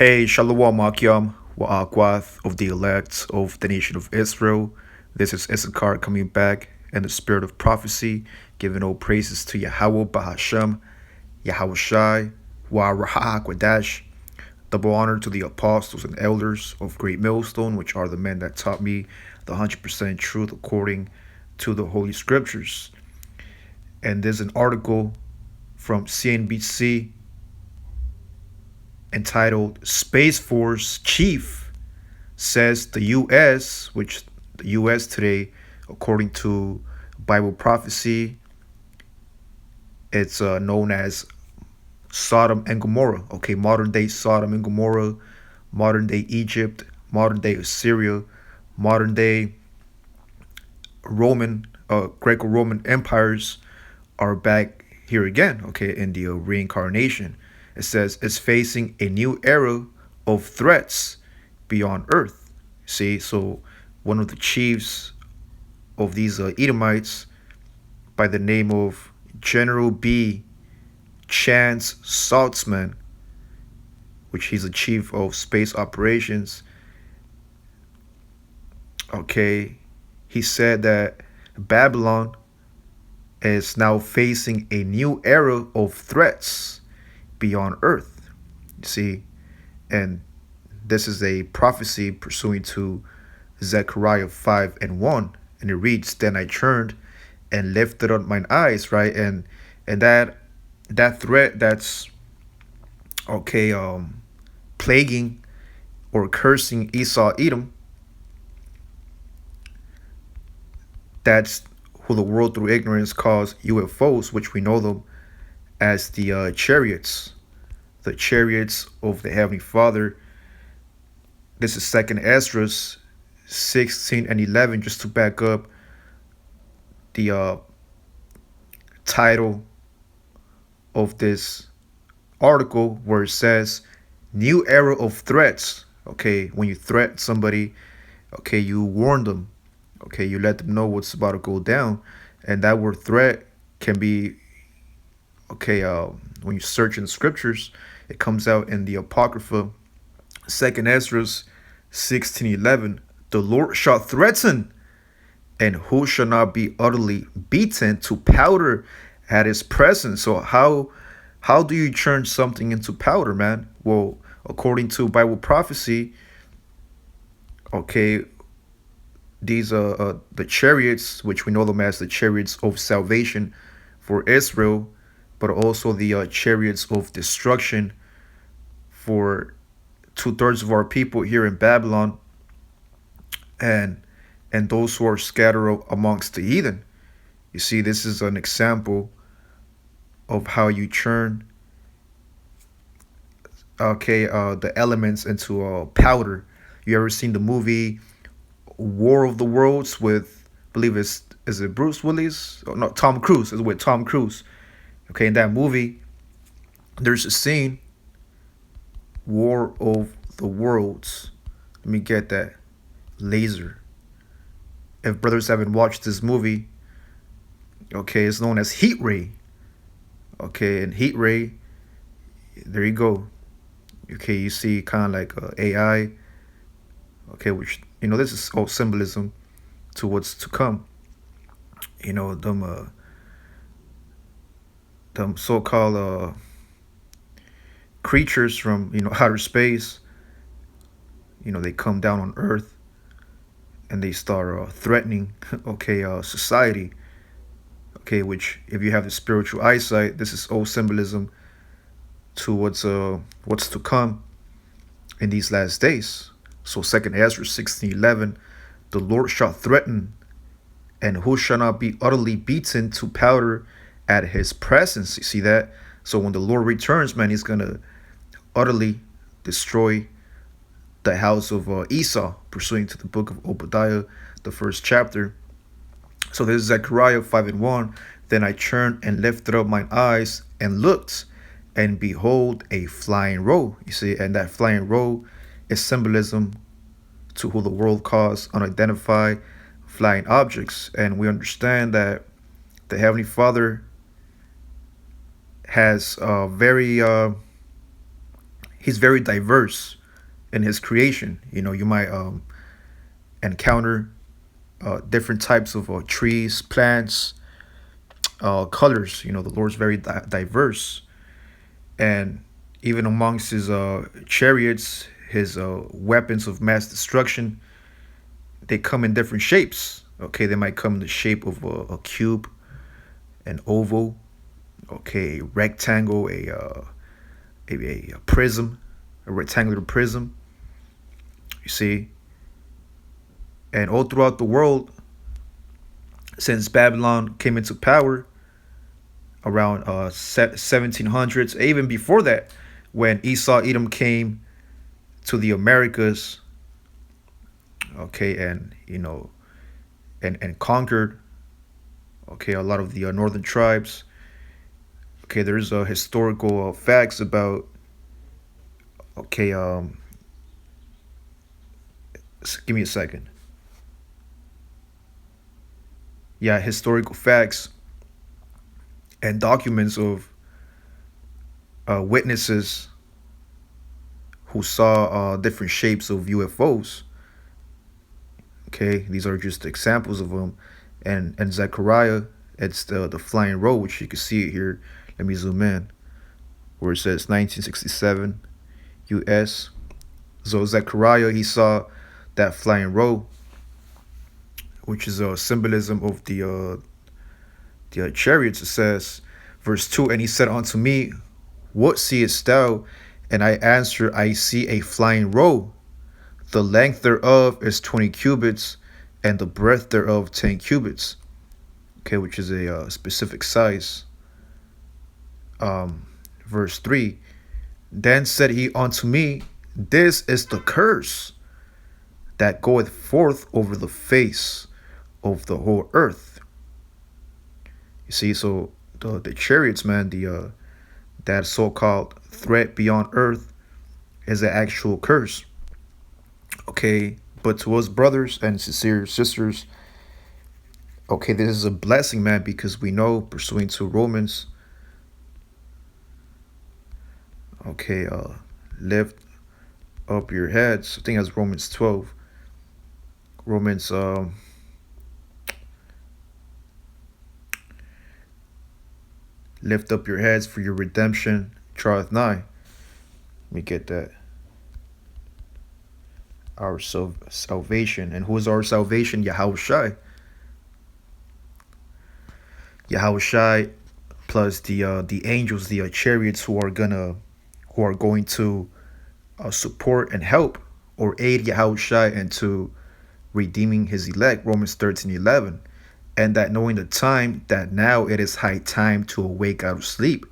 Hey, Shalom Akyam, Wa'akwath of the elect of the nation of Israel. This is Issachar coming back in the spirit of prophecy, giving all praises to Yahweh Bahashem, Yahweh Shai, Wa'araha Kwadash. Double honor to the apostles and elders of Great Millstone, which are the men that taught me the 100% truth according to the Holy Scriptures. And there's an article from CNBC entitled Space Force Chief says the U.S., which the U.S. today, according to Bible prophecy, it's known as Sodom and Gomorrah. Okay, modern day Sodom and Gomorrah, modern day Egypt, modern day Assyria, modern day Roman, Greco-Roman empires are back here again. Okay, in the reincarnation. It says it's facing a new era of threats beyond Earth. See, so one of the chiefs of these Edomites, by the name of General B. Chance Saltzman, which he's a chief of space operations. Okay, he said that Babylon is now facing a new era of threats beyond Earth. You see, and this is a prophecy pursuant to Zechariah 5 and 1. And it reads, Then I turned and lifted up mine eyes, right? And that threat that's okay, plaguing or cursing Esau Edom, that's who the world through ignorance calls UFOs, which we know them as the chariots of the Heavenly Father. This is Second Ezra 16 and 11, just to back up the title of this article, where it says new era of threats. Okay, when you threaten somebody, okay, you warn them, okay, you let them know what's about to go down. And that word threat can be, okay, when you search in the scriptures, it comes out in the Apocrypha, Second Ezra 16:11. The Lord shall threaten, and who shall not be utterly beaten to powder at his presence. So how do you turn something into powder, man? Well, according to Bible prophecy, okay, these the chariots, which we know them as the chariots of salvation for Israel, but also the chariots of destruction for 2/3 of our people here in Babylon, and those who are scattered amongst the heathen. You see, this is an example of how you turn, okay, the elements into powder. You ever seen the movie War of the Worlds with, I believe is it Bruce Willis? Oh, no, Tom Cruise. It's with Tom Cruise. Okay, in that movie, there's a scene, War of the Worlds. Let me get that. Laser. If brothers haven't watched this movie, okay, it's known as Heat Ray. Okay, and Heat Ray, there you go. Okay, you see kind of like AI. Okay, which, this is all symbolism to what's to come. Them so-called creatures from outer space. They come down on Earth and they start threatening, okay, society. Okay, which if you have the spiritual eyesight, this is all symbolism to what's to come in these last days. So Second Ezra 16:11, the Lord shall threaten, and who shall not be utterly beaten to powder at his presence. You see that? So when the Lord returns, man, he's gonna utterly destroy the house of Esau, pursuant to the book of Obadiah, the first chapter. So this is Zechariah 5 and 1. Then I turned and lifted up mine eyes and looked, and behold, a flying roll. You see, and that flying roll is symbolism to who the world calls unidentified flying objects. And we understand that the Heavenly Father has very He's very diverse in his creation. You might encounter different types of trees, plants, colors. The Lord's very diverse, and even amongst his chariots, his weapons of mass destruction, they come in different shapes. Okay, they might come in the shape of a cube, an oval, okay, a rectangle, a prism, a rectangular prism. You see, and all throughout the world, since Babylon came into power around 1700s, even before that, when Esau Edom came to the Americas, okay, and and conquered, okay, a lot of the northern tribes. Okay, there's historical facts about, okay, give me a second. Yeah, historical facts and documents of witnesses who saw different shapes of UFOs. Okay, these are just examples of them. And Zechariah, it's the flying roll, which you can see it here. Let me zoom in, where it says 1967 U.S. So Zechariah, he saw that flying roll, which is a symbolism of the chariots. It says, verse 2, and he said unto me, what seest thou? And I answered, I see a flying roll. The length thereof is 20 cubits, and the breadth thereof 10 cubits. Okay, which is a specific size. Verse 3, then said he unto me, this is the curse that goeth forth over the face of the whole earth. You see, so the chariots, man, that so-called threat beyond earth is an actual curse. Okay, but to us brothers and sincere sisters, okay, this is a blessing, man, because we know, pursuing to Romans, okay, lift up your heads. I think that's Romans 12. Romans lift up your heads, for your redemption draweth nigh. Let me get that. Our salvation. And who is our salvation? Yahushai. Yahushai plus the angels, the chariots who are going to support and help or aid Yahushai into redeeming his elect. Romans 13:11. And that knowing the time, that now it is high time to awake out of sleep.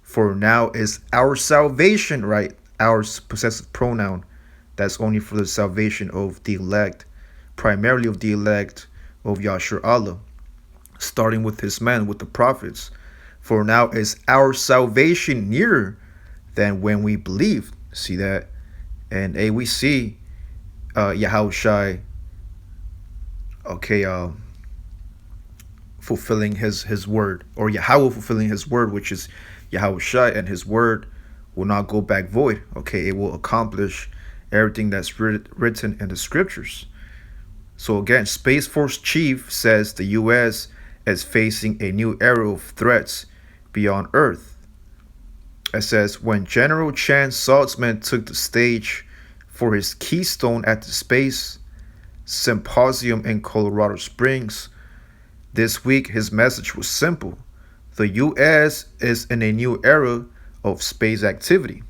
For now is our salvation, right? Our possessive pronoun. That's only for the salvation of the elect, primarily of the elect of Yahshua Allah, starting with his men, with the prophets. For now is our salvation nearer than when we believed. See that? And we see Yahushai, okay, fulfilling his word, or Yahweh fulfilling his word, which is Yahushai, and his word will not go back void. Okay, it will accomplish everything that's written in the scriptures. So again, Space Force Chief says the U.S. is facing a new era of threats beyond Earth. It says, when General Chan Saltzman took the stage for his Keystone at the Space Symposium in Colorado Springs this week, his message was simple. The U.S. is in a new era of space activity.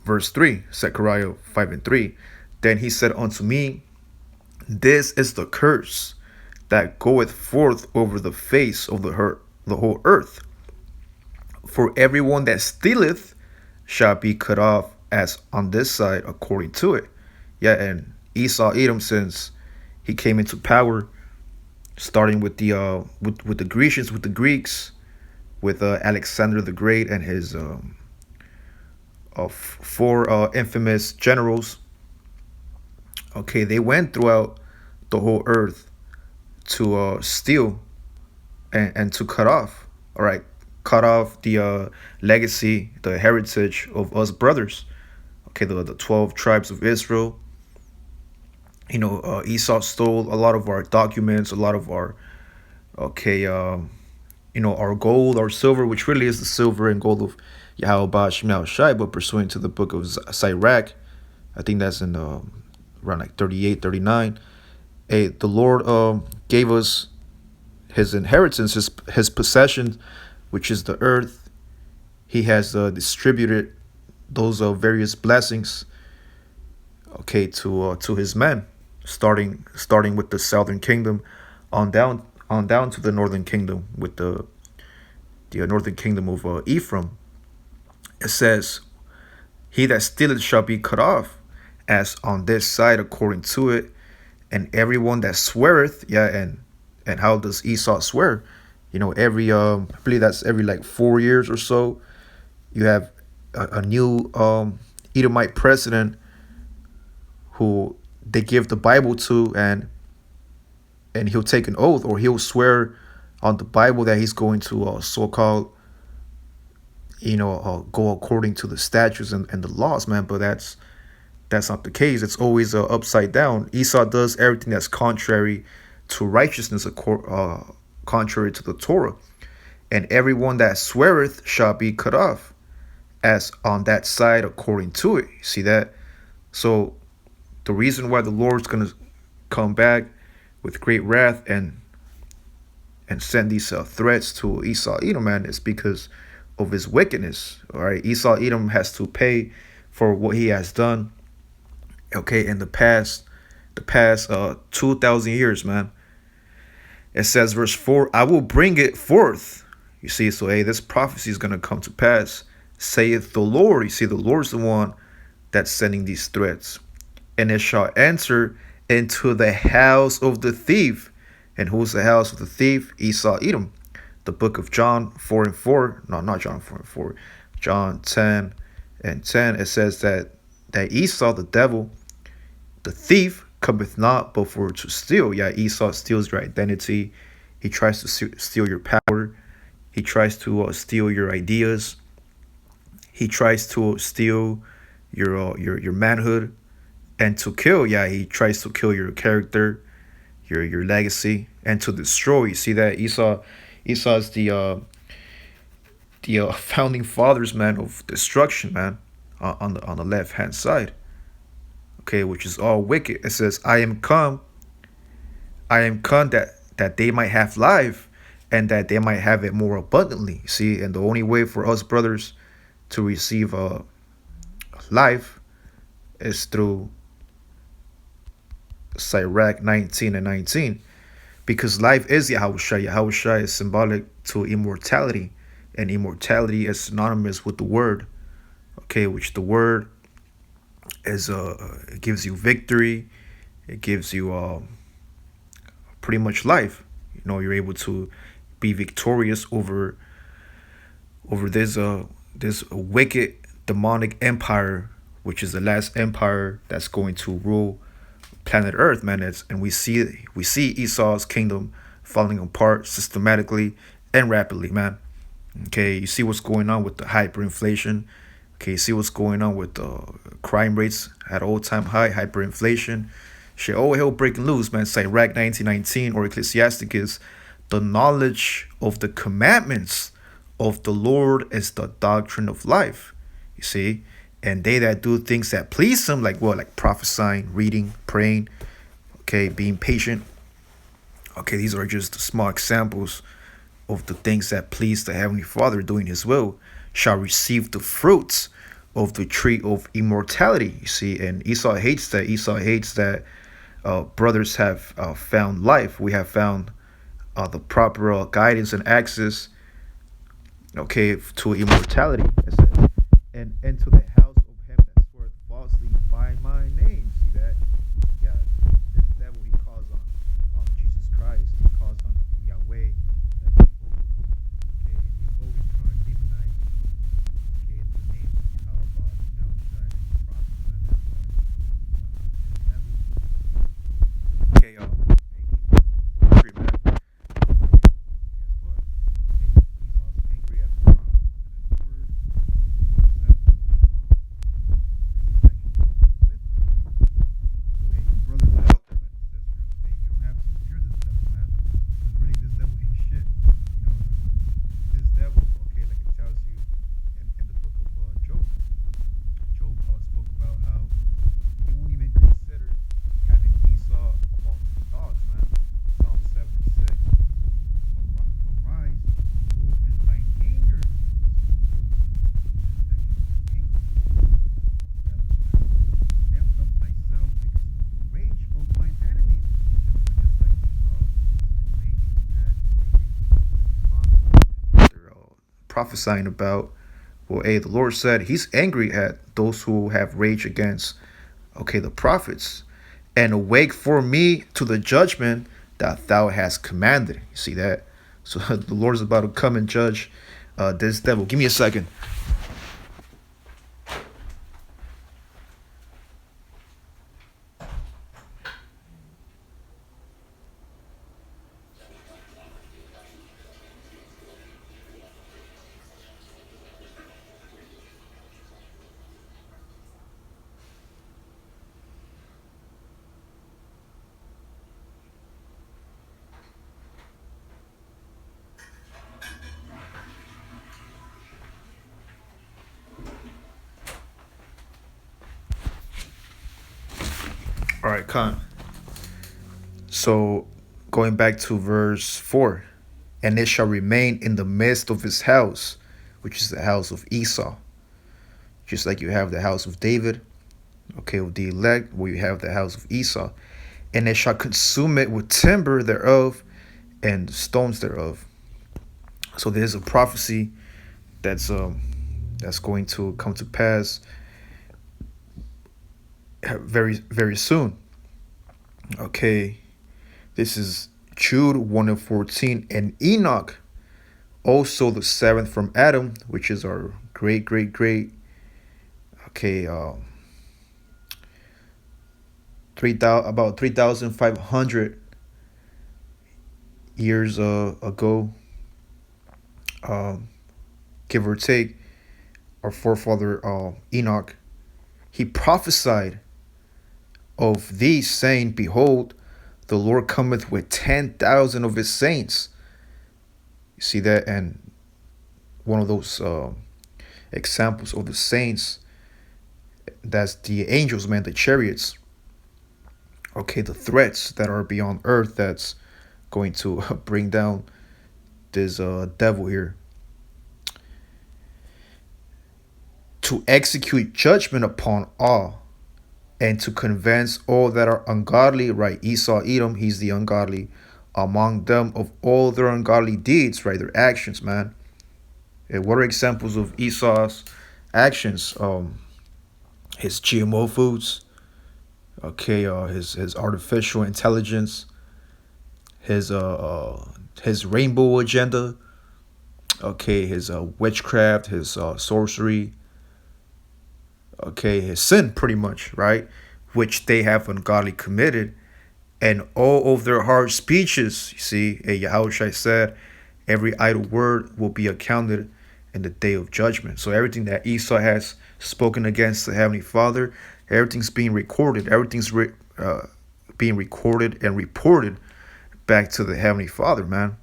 Verse 3, Zechariah 5:3. Then he said unto me, this is the curse that goeth forth over the face of the whole earth. For everyone that stealeth shall be cut off as on this side according to it. Yeah, and Esau Edom, since he came into power, starting with the with the Grecians, with the Greeks, with Alexander the Great and his four infamous generals. Okay, they went throughout the whole earth to steal and to cut off. All right, cut off the legacy, the heritage of us brothers. Okay, the 12 tribes of Israel. Esau stole a lot of our documents, a lot of our okay, our gold, our silver, which really is the silver and gold of Yahweh Shemel Shai, but pursuant to the book of Sirach, I think that's in around like 38, 39. The Lord gave us his inheritance, his possession, which is the earth. He has distributed those various blessings, okay, to his men, starting with the southern kingdom, on down to the northern kingdom with the northern kingdom of Ephraim. It says, "He that stealeth shall be cut off, as on this side according to it, and everyone that sweareth." Yeah, and how does Esau swear? Every I believe that's every like 4 years or so. You have a new Edomite president who they give the Bible to, and he'll take an oath, or he'll swear on the Bible that he's going to so-called go according to the statutes and the laws, man. But that's not the case. It's always upside down. Esau does everything that's contrary to righteousness, contrary to the Torah. And everyone that sweareth shall be cut off, as on that side according to it. You see that? So the reason why the Lord's going to come back with great wrath and send these threats to Esau Edom, man, is because of his wickedness. All right, Esau Edom has to pay for what he has done. Okay, in the past 2,000 years, man. It says, verse 4, "I will bring it forth." You see, so hey, this prophecy is gonna come to pass, saith the Lord. You see, the Lord's the one that's sending these threats. "And it shall enter into the house of the thief." And who's the house of the thief? Esau Edom. The book of John 4 and 4. No, not John 4 and 4. John 10 and 10. It says that Esau, the devil, the thief, cometh not but for to steal. Yeah, Esau steals your identity. He tries to steal your power. He tries to steal your ideas. He tries to steal your manhood, and to kill. Yeah, he tries to kill your character, your legacy, and to destroy. You see that Esau's the founding fathers, man, of destruction, man, on the left hand side. Okay, which is all wicked. It says, I am come that they might have life, and that they might have it more abundantly." See, and the only way for us brothers to receive life is through Sirach 19 and 19. Because life is Yahushua. Yahushua is symbolic to immortality, and immortality is synonymous with the word. Okay, which the word is it gives you victory. It gives you pretty much life. You're able to be victorious over this wicked demonic empire, which is the last empire that's going to rule planet Earth, man. And we see Esau's kingdom falling apart systematically and rapidly, man. Okay, you see what's going on with the hyperinflation. Okay, you see what's going on with crime rates at all-time high, hyperinflation. Shit, all hell breaking loose, man. Sirach 19:19 or Ecclesiasticus, "The knowledge of the commandments of the Lord is the doctrine of life." You see, and they that do things that please him, like what, like prophesying, reading, praying, okay, being patient. Okay, these are just small examples of the things that please the Heavenly Father, doing his will, shall receive the fruits of the tree of immortality. You see, and Esau hates that. Esau hates that brothers have found life. We have found the proper guidance and access, okay, to immortality. It says, "And into the house of him that sweareth falsely by my name." See that? Yeah, this devil, he calls on Jesus Christ. He calls on Yahweh. Okay, and he's always trying to demonize, okay, the name of Yahweh, Shai, and the prophets, man. That's why this devil. Okay, hey, he's angry, man. Guess what? Hey, Esau's angry at prophesying about. Well, the Lord said he's angry at those who have raged against, the prophets, and awake for me to the judgment that thou hast commanded. You see that? So the Lord is about to come and judge this devil. Give me a second. All right, Con. So going back to verse 4, and it shall remain in the midst of his house, which is the house of Esau. Just like you have the house of David, of the elect, where you have the house of Esau. And it shall consume it with timber thereof and stones thereof. So there's a prophecy that's going to come to pass very, very soon. This is Jude 1 and 14. And Enoch, also the seventh from Adam, which is our great, great, great, 3,000, about 3,500 years ago, give or take, our forefather Enoch, he prophesied of these, saying, behold, the Lord cometh with 10,000 of his saints. You see that? And one of those examples of the saints, that's the angels, man, the chariots. The threats that are beyond earth that's going to bring down this devil here. To execute judgment upon all, and to convince all that are ungodly, right? Esau, Edom, he's the ungodly, among them of all their ungodly deeds, right? Their actions, man. And what are examples of Esau's actions? His GMO foods, his artificial intelligence, his rainbow agenda, his witchcraft, his sorcery, his sin, pretty much, right? Which they have ungodly committed, and all of their hard speeches. You see, Yahushua said, every idle word will be accounted in the day of judgment. So everything that Esau has spoken against the Heavenly Father, everything's being recorded. Everything's being recorded and reported back to the Heavenly Father, man.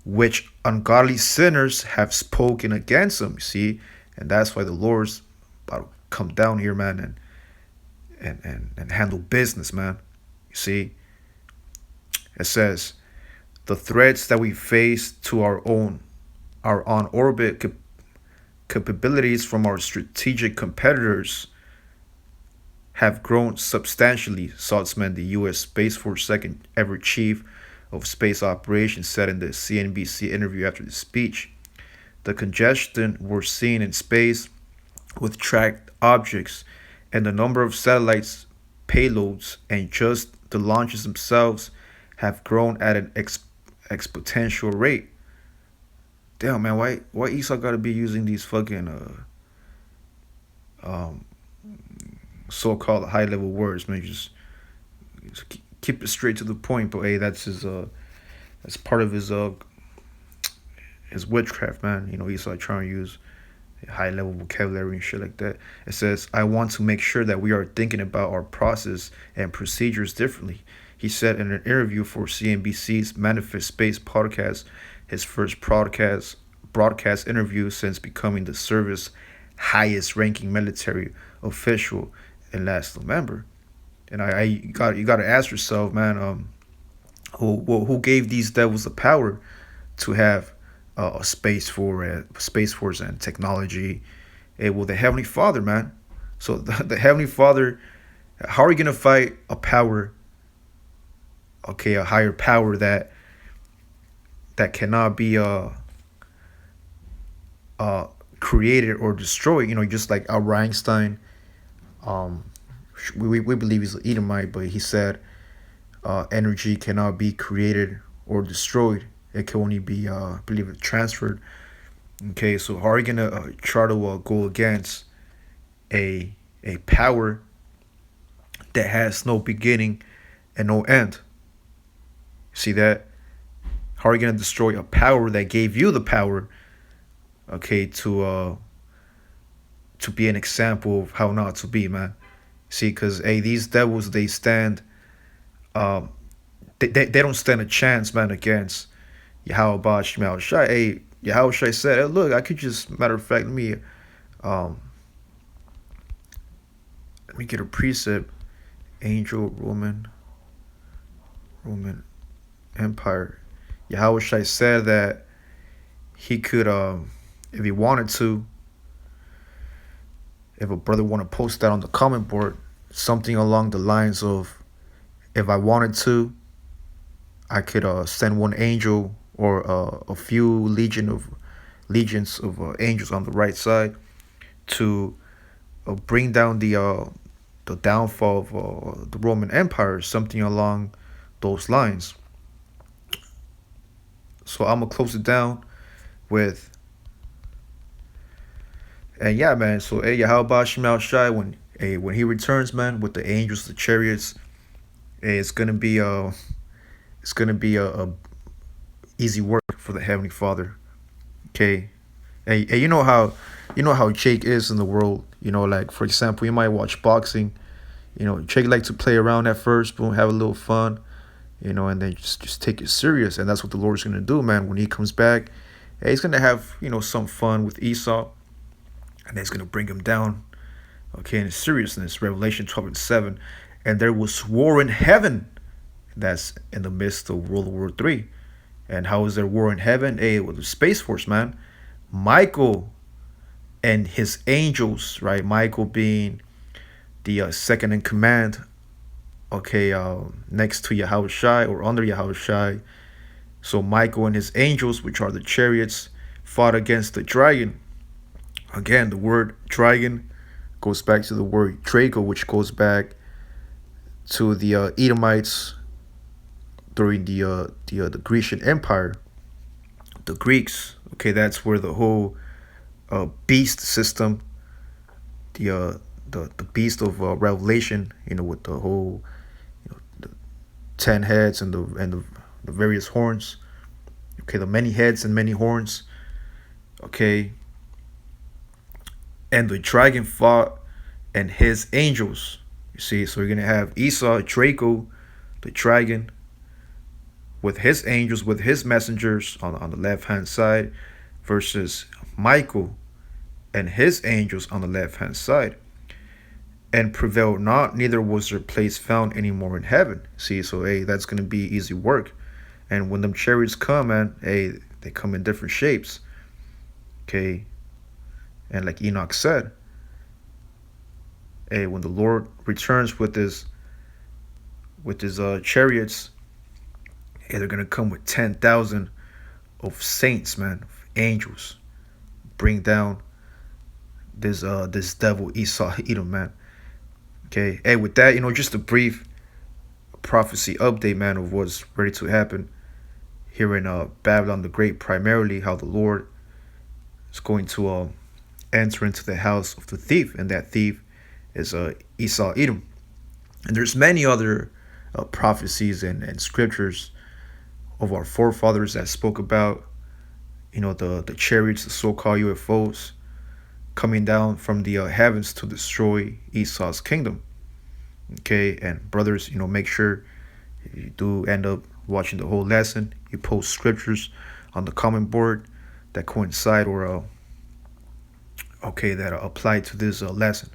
Which ungodly sinners have spoken against him, you see. And that's why the Lord's about to come down here, man, and handle business, man. You see, it says, the threats that we face to our on-orbit capabilities from our strategic competitors have grown substantially, Saltzman, the U.S. Space Force second ever chief of space operations, said in the CNBC interview after the speech. The congestion we're seeing in space with tracked objects and the number of satellites, payloads, and just the launches themselves have grown at an exponential rate. Damn, man, why Esau got to be using these fucking so-called high-level words, man? Just keep it straight to the point. But hey, that's part of his witchcraft, man. Esau trying to use high-level vocabulary and shit like that. It says, I want to make sure that we are thinking about our process and procedures differently. He said in an interview for CNBC's Manifest Space podcast, his first broadcast interview since becoming the service's highest-ranking military official in last November. And you got to ask yourself, man, who gave these devils the power to have a space force and technology? Well, the Heavenly Father, man. So the Heavenly Father, how are you gonna fight a power? A higher power that cannot be uh, created or destroyed. Just like Albert Einstein, um, we believe he's an Edomite, but he said energy cannot be created or destroyed. It can only be, I believe, transferred. Okay, so how are you gonna try to go against a power that has no beginning and no end? See that? How are you gonna destroy a power that gave you the power? Okay, to be an example of how not to be, man. See, because hey, these devils they stand, um, they don't stand a chance, man, against Yahweh Shemel Shai. Hey, Yahweh Shai said, hey, look, I could just, matter of fact, um, let me get a precept. Angel, Roman Empire. Yahweh Shai said that he could, if he wanted to, if a brother want to post that on the comment board, something along the lines of, if I wanted to, I could send one angel or a few legions of angels on the right side to bring down the downfall of the Roman Empire, something along those lines. So I'm gonna close it down with, and yeah, man. So hey, how about Shemal Shai when he returns, man, with the angels, the chariots? Hey, it's gonna be a easy work for the Heavenly Father. Okay, and you know how Jake is in the world. Like for example, you might watch boxing. Jake like to play around at first, boom, have a little fun. And then just take it serious, and that's what the Lord's gonna do, man. When He comes back, hey, He's gonna have some fun with Esau, and He's gonna bring him down. Okay, in seriousness, Revelation 12:7, and there was war in heaven. That's in the midst of World War III. And how is there war in heaven? Hey, with the Space Force, man. Michael and his angels, right? Michael being the second in command, okay, next to Yahweh Shai or under Yahweh Shai. So Michael and his angels, which are the chariots, fought against the dragon. Again, the word dragon goes back to the word Draco, which goes back to the Edomites during the Grecian Empire. The Greeks, okay, that's where the whole beast system, the the beast of Revelation, with the whole, the 10 heads and the various horns. Okay, the many heads and many horns. Okay, and the dragon fought and his angels. You see, so you're gonna have Esau, Draco, the dragon, with his angels, with his messengers on the left hand side, versus Michael and his angels on the left hand side. And prevailed not, neither was their place found anymore in heaven. See, so hey, that's gonna be easy work. And when them chariots come, man, hey, they come in different shapes. Okay. And like Enoch said, hey, when the Lord returns with his chariots, hey, they're gonna come with 10,000 of saints, man, of angels, bring down this devil Esau Edom, man. Okay, hey, with that, just a brief prophecy update, man, of what's ready to happen here in Babylon the Great. Primarily, how the Lord is going to enter into the house of the thief, and that thief is Esau Edom. And there's many other prophecies and scriptures of our forefathers that spoke about the chariots, the so-called UFOs, coming down from the heavens to destroy Esau's kingdom. Okay, and brothers, make sure if you do end up watching the whole lesson, you post scriptures on the comment board that coincide or that apply to this lesson.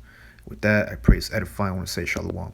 With that, I pray it's edifying. I want to say shalom.